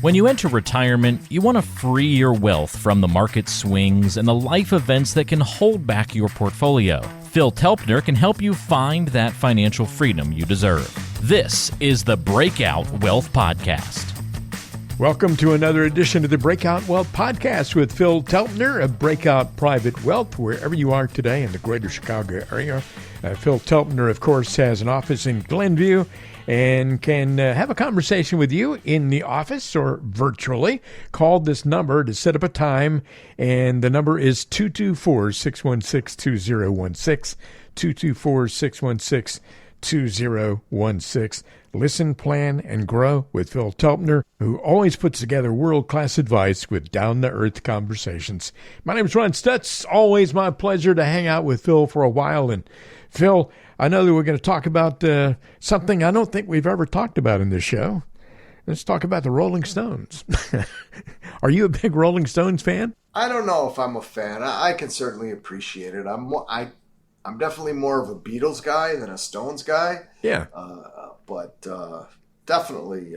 When you enter retirement, you want to free your wealth from the market swings and the life events that can hold back your portfolio. Phil Telpner can help you find that financial freedom you deserve. This is the Breakout Wealth Podcast. Welcome to another edition of the Breakout Wealth Podcast with Phil Telpner of Breakout Private Wealth, wherever you are today in the greater Chicago area. Phil Telpner, of course, has an office in Glenview and can have a conversation with you in the office or virtually. Call this number to set up a time, and the number is 224-616-2016, 224-616-2016. Listen, plan, and grow with Phil Telpner, who always puts together world-class advice with down-to-earth conversations. My name is Ron Stutz. Always my pleasure to hang out with Phil for a while. And Phil, I know that we're going to talk about something I don't think we've ever talked about in this show. Let's talk about the Rolling Stones. Are you a big Rolling Stones fan? I don't know if I'm a fan. I can certainly appreciate it. I'm definitely more of a Beatles guy than a Stones guy. Yeah. But definitely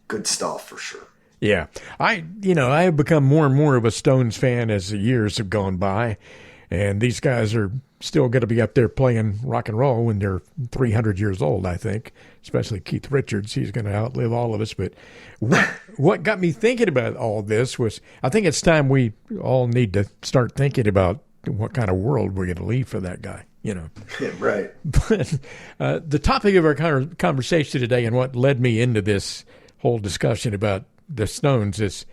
good stuff for sure. Yeah. I have become more and more of a Stones fan as the years have gone by. And these guys are still going to be up there playing rock and roll when they're 300 years old, I think, especially Keith Richards. He's going to outlive all of us. But what got me thinking about all this was I think it's time we all need to start thinking about what kind of world we're going to leave for that guy, you know. Right. But the topic of our conversation today and what led me into this whole discussion about the Stones is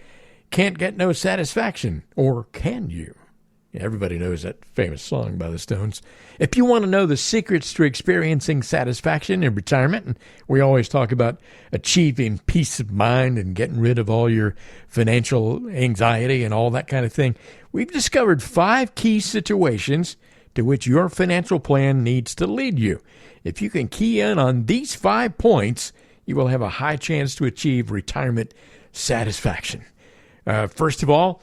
can't get no satisfaction, or can you? Everybody knows that famous song by the Stones. If you want to know the secrets to experiencing satisfaction in retirement, and we always talk about achieving peace of mind and getting rid of all your financial anxiety and all that kind of thing, we've discovered 5 key situations to which your financial plan needs to lead you. If you can key in on these 5 points, you will have a high chance to achieve retirement satisfaction. First of all,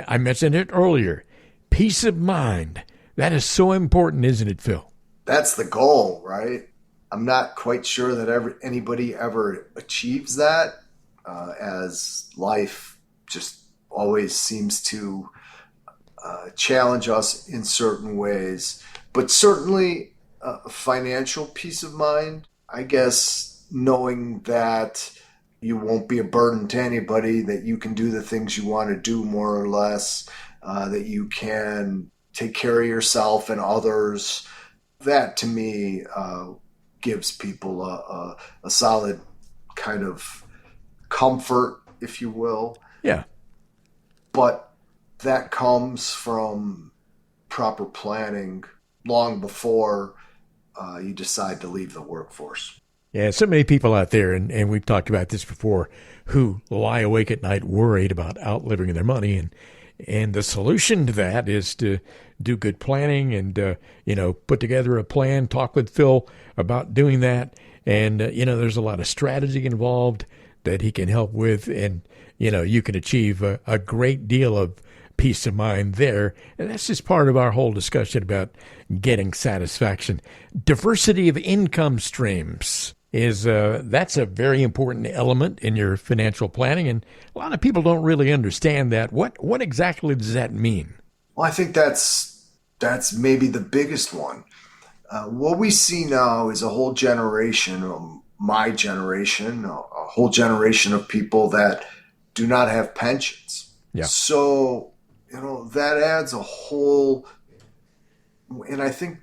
I mentioned it earlier, peace of mind. That is so important, isn't it, Phil? That's the goal, right? I'm not quite sure that anybody ever achieves that, as life just always seems to challenge us in certain ways. But certainly financial peace of mind, I guess, knowing that you won't be a burden to anybody, that you can do the things you want to do more or less, that you can take care of yourself and others. That, to me, gives people a solid kind of comfort, if you will. Yeah. But that comes from proper planning long before you decide to leave the workforce. Yeah, so many people out there, and we've talked about this before, who lie awake at night worried about outliving their money. And the solution to that is to do good planning and, put together a plan, talk with Phil about doing that. And, there's a lot of strategy involved that he can help with. And, you can achieve a great deal of peace of mind there. And that's just part of our whole discussion about getting satisfaction. Diversity of income streams is that's a very important element in your financial planning, and a lot of people don't really understand that. What exactly does that mean? Well, I think that's maybe the biggest one. What we see now is a whole generation, my generation, a whole generation of people that do not have pensions. Yeah. So, that adds a whole, and I think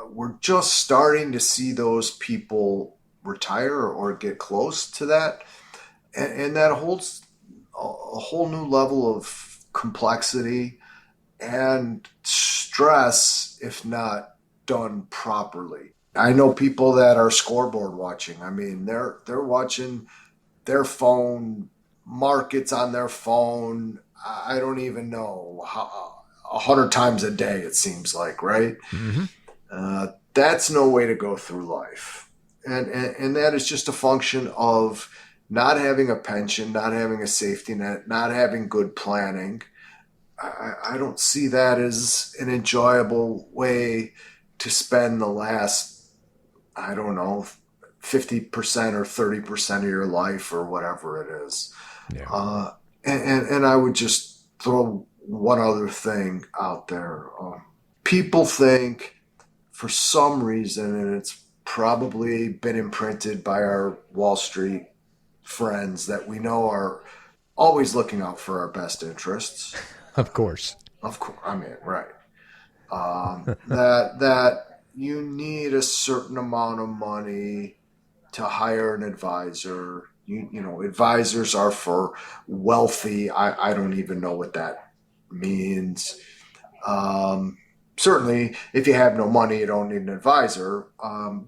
we're just starting to see those people retire or get close to that. And that holds a whole new level of complexity and stress if not done properly. I know people that are scoreboard watching. I mean, they're watching their phone, markets on their phone. I don't even know, 100 times a day, it seems like, right? Mm-hmm. That's no way to go through life. And that is just a function of not having a pension, not having a safety net, not having good planning. I don't see that as an enjoyable way to spend the last, 50% or 30% of your life or whatever it is. Yeah. And I would just throw one other thing out there. People think for some reason, and it's probably been imprinted by our Wall Street friends that we know are always looking out for our best interests. Of course. Of course. I mean, right. That you need a certain amount of money to hire an advisor. You know, advisors are for wealthy. I don't even know what that means. Certainly, if you have no money, you don't need an advisor.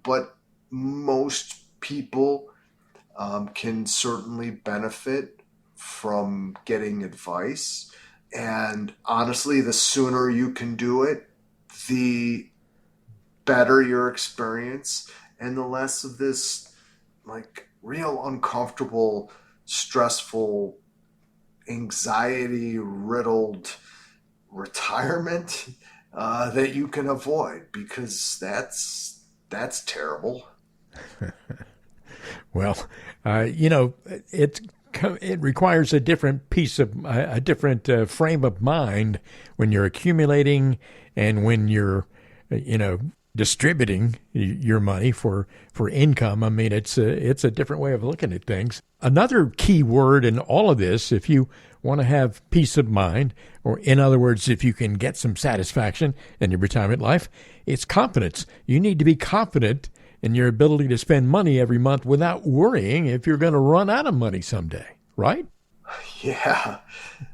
But most people can certainly benefit from getting advice. And honestly, the sooner you can do it, the better your experience and the less of this like real uncomfortable, stressful, anxiety riddled retirement that you can avoid, because that's terrible. Well, it requires a different a different frame of mind when you're accumulating and when you're, distributing your money for income. I mean, it's a different way of looking at things. Another key word in all of this, if you want to have peace of mind, or in other words, if you can get some satisfaction in your retirement life, it's confidence. You need to be confident in your ability to spend money every month without worrying if you're going to run out of money someday, right? Yeah.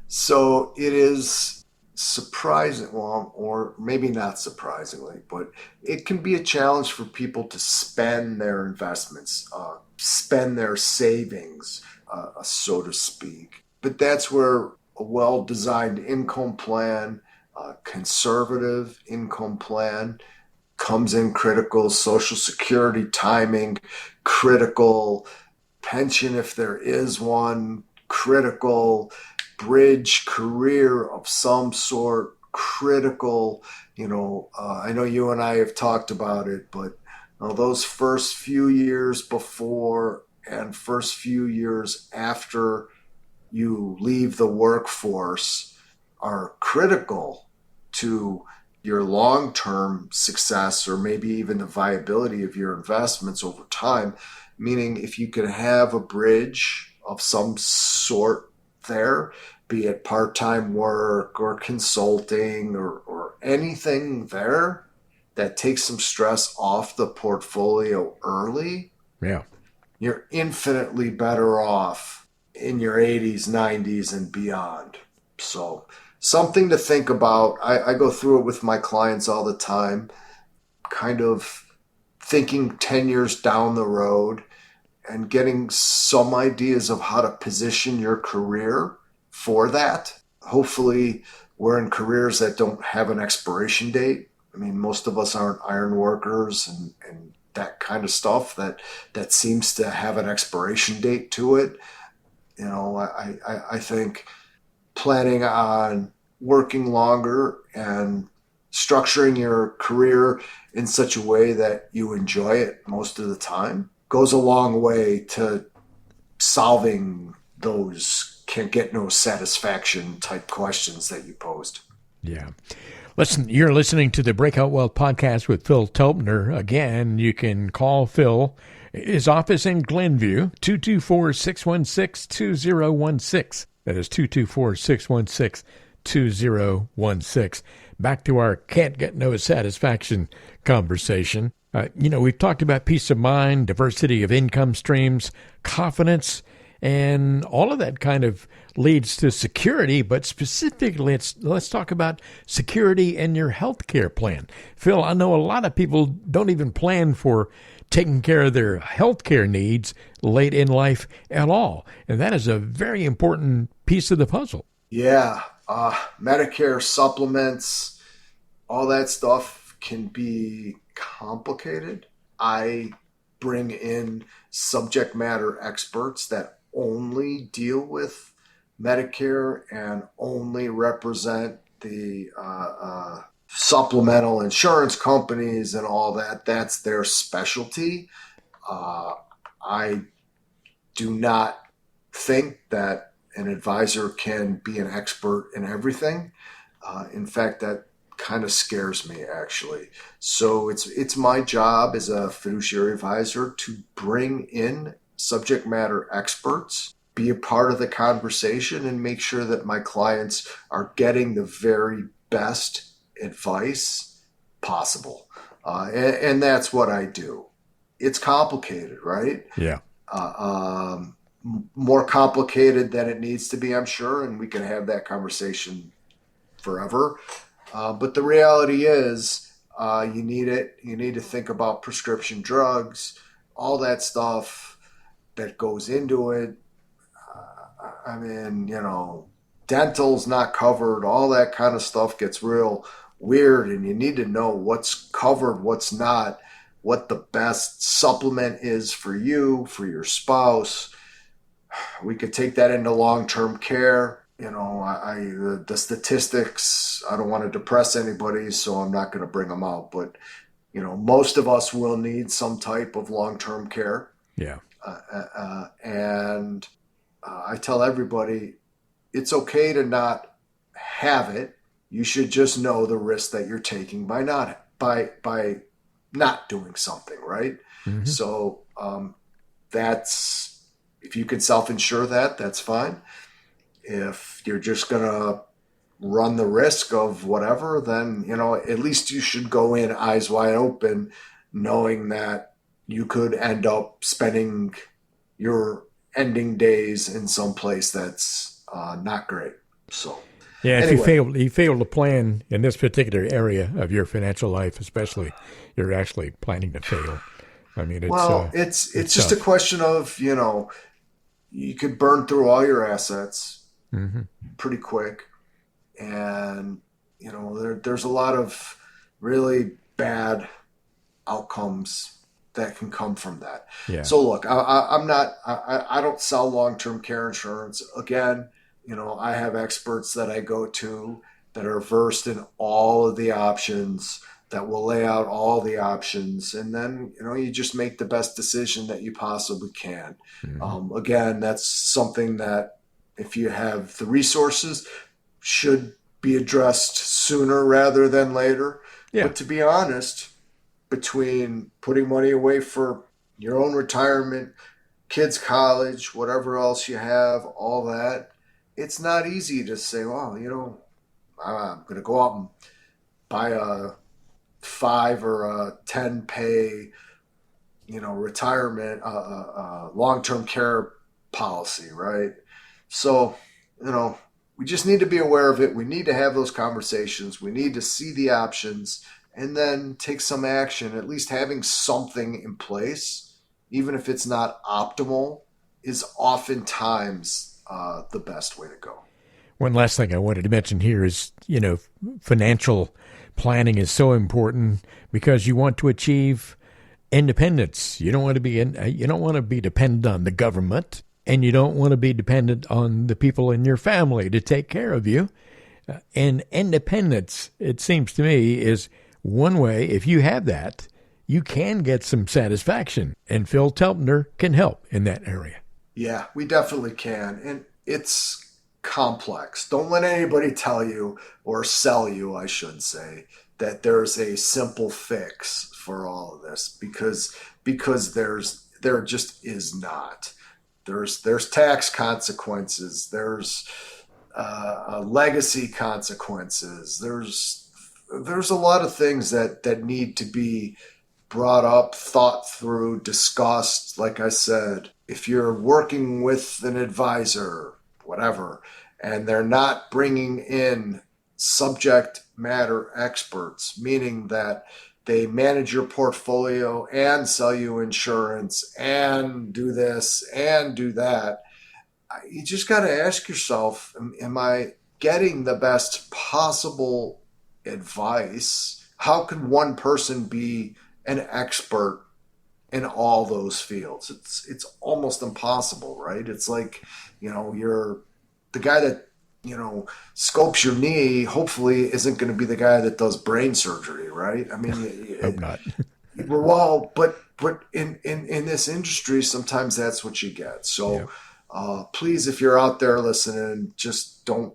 So it is surprising, well, or maybe not surprisingly, but it can be a challenge for people to spend their investments, spend their savings, so to speak. But that's where a well-designed income plan, conservative income plan, comes in critical. Social Security timing, critical. Pension, if there is one, critical. Bridge career of some sort, critical. I know you and I have talked about it, but those first few years before and first few years after you leave the workforce are critical to your long-term success, or maybe even the viability of your investments over time. Meaning, if you could have a bridge of some sort there, be it part-time work or consulting or anything there that takes some stress off the portfolio early, yeah, you're infinitely better off in your 80s, 90s, and beyond. So something to think about. I go through it with my clients all the time, kind of thinking 10 years down the road and getting some ideas of how to position your career for that. Hopefully, we're in careers that don't have an expiration date. I mean, most of us aren't iron workers and that kind of stuff that seems to have an expiration date to it. I think planning on working longer and structuring your career in such a way that you enjoy it most of the time goes a long way to solving those can't get no satisfaction type questions that you posed. Yeah. Listen, you're listening to the Breakout Wealth Podcast with Phil Telpner. Again, you can call Phil. His office in Glenview, 224-616-2016. That is 224-616-2016. Back to our can't get no satisfaction conversation. We've talked about peace of mind, diversity of income streams, confidence, and all of that kind of leads to security. But specifically, let's talk about security in your health care plan. Phil, I know a lot of people don't even plan for taking care of their health care needs late in life at all. And that is a very important piece of the puzzle. Yeah. Medicare supplements, all that stuff can be complicated. I bring in subject matter experts that only deal with Medicare and only represent the supplemental insurance companies and all that. That's their specialty. I do not think that an advisor can be an expert in everything. In fact, that kind of scares me actually. So it's my job as a fiduciary advisor to bring in subject matter experts, be a part of the conversation, and make sure that my clients are getting the very best advice possible. And that's what I do. It's complicated, right? Yeah. More complicated than it needs to be, I'm sure, and we can have that conversation forever. But the reality is, you need it. You need to think about prescription drugs, all that stuff that goes into it. I mean, dental's not covered. All that kind of stuff gets real weird, and you need to know what's covered, what's not, what the best supplement is for you, for your spouse. We could take that into long-term care. The statistics, I don't want to depress anybody, so I'm not going to bring them out. But, most of us will need some type of long-term care. Yeah. And I tell everybody, it's okay to not have it. You should just know the risk that you're taking by not doing something, right? Mm-hmm. So if you can self-insure that's fine. If you're just going to run the risk of whatever, then, at least you should go in eyes wide open, knowing that you could end up spending your ending days in some place that's not great. So, yeah, anyway. if you fail to plan in this particular area of your financial life, especially, you're actually planning to fail. I mean, it's just tough. A question of, you could burn through all your assets pretty quick. And, there's a lot of really bad outcomes that can come from that. Yeah. So look, I don't sell long-term care insurance. Again, I have experts that I go to that are versed in all of the options, that will lay out all the options. And then, you just make the best decision that you possibly can. Again, that's something that, if you have the resources, should be addressed sooner rather than later. Yeah. But to be honest, between putting money away for your own retirement, kids' college, whatever else you have, all that, it's not easy to say, well, I'm going to go out and buy a 5 or a 10 pay, retirement, long-term care policy, right? So, we just need to be aware of it. We need to have those conversations. We need to see the options and then take some action. At least having something in place, even if it's not optimal, is oftentimes the best way to go. One last thing I wanted to mention here is, financial planning is so important because you want to achieve independence. You don't want to be dependent on the government. And you don't want to be dependent on the people in your family to take care of you. And independence, it seems to me, is one way. If you have that, you can get some satisfaction. And Phil Telpner can help in that area. Yeah, we definitely can. And it's complex. Don't let anybody tell you, or sell you, I should say, that there's a simple fix for all of this, because there just is not. There's tax consequences. There's legacy consequences. There's a lot of things that need to be brought up, thought through, discussed. Like I said, if you're working with an advisor, whatever, and they're not bringing in subject matter experts, meaning that they manage your portfolio and sell you insurance and do this and do that, you just got to ask yourself, am I getting the best possible advice? How can one person be an expert in all those fields? It's almost impossible, right? It's like, you're the guy that, scopes your knee, hopefully isn't going to be the guy that does brain surgery, right? I mean, Hope not. Well, but in this industry, sometimes that's what you get. So please, if you're out there listening, just don't.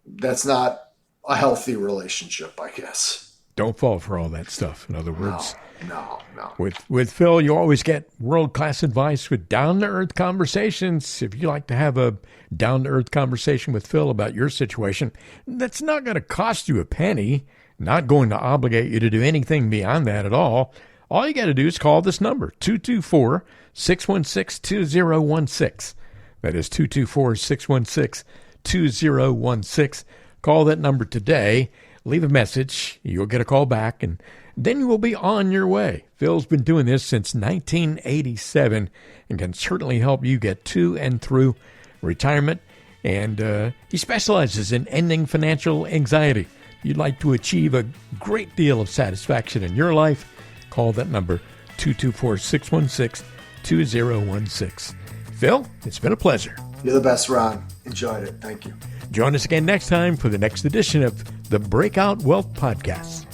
That's not a healthy relationship, I guess. Don't fall for all that stuff. In other No, words, no. with Phil, you always get world-class advice with down-to-earth conversations. If you like to have a down-to-earth conversation with Phil about your situation, that's not going to cost you a penny, not going to obligate you to do anything beyond that at all. All you got to do is call this number, 224-616-2016. That is 224-616-2016. Call that number today. Leave a message. You'll get a call back, and then you will be on your way. Phil's been doing this since 1987 and can certainly help you get to and through retirement. And he specializes in ending financial anxiety. If you'd like to achieve a great deal of satisfaction in your life, call that number, 224-616-2016. Phil, it's been a pleasure. You're the best, Ron. Enjoyed it. Thank you. Join us again next time for the next edition of the Breakout Wealth Podcast.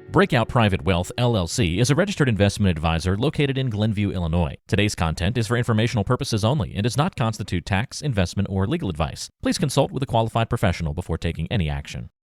Breakout Private Wealth, LLC, is a registered investment advisor located in Glenview, Illinois. Today's content is for informational purposes only and does not constitute tax, investment, or legal advice. Please consult with a qualified professional before taking any action.